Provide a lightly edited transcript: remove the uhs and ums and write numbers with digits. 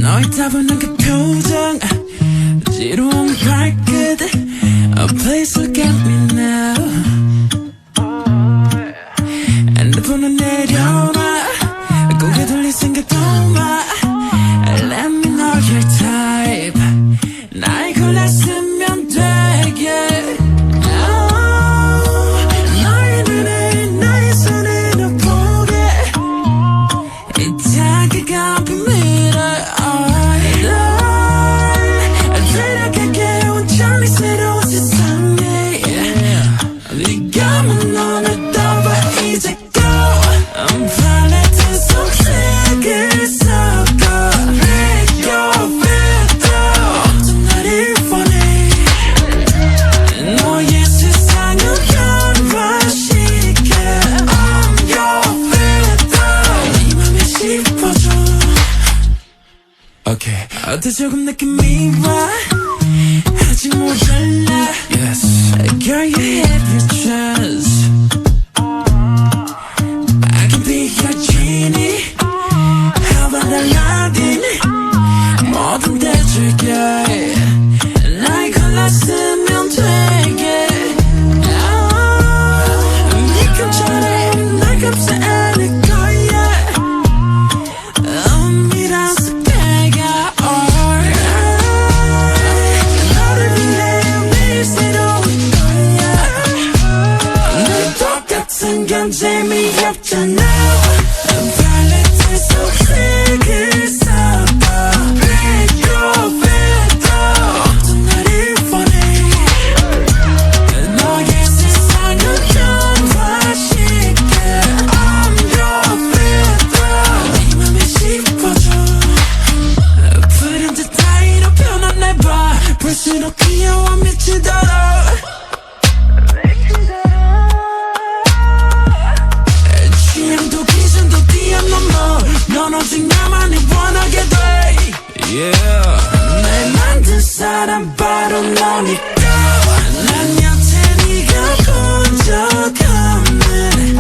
너의 따분한 그 표정 지루한 발끝 Please look at me now 핸드폰은 내려놔 고개 돌릴 생각도 마 Let me know your type 날 골랐으면 되게 너의 눈에 나의 손으로 보게 이 자기가 비밀을 데려갈게 온전히 새로운 세상에 네가만 너를 떠봐 이제 go I'm 팔레트 속색을 섞어 Make your window 좀 나를 원해 너의 세상을 변화시켜 I'm your window 네 맘에 씹어줘 Okay 어때 조금 느낌이 와 아직 모자라 Yes Girl you have your chance I can be your genie How about Aladdin 뭐든 대줄게 날 골랐으면 되게 네 근처에 날 감싸 안을 거야 미라서 내가 갈수록 귀여워 미치도록 취향도 기준도 뛰어넘어 넌 오직 나만이 원하게 돼 날 만든 사람 바로 너니까 난 여태 네가 본 적 없는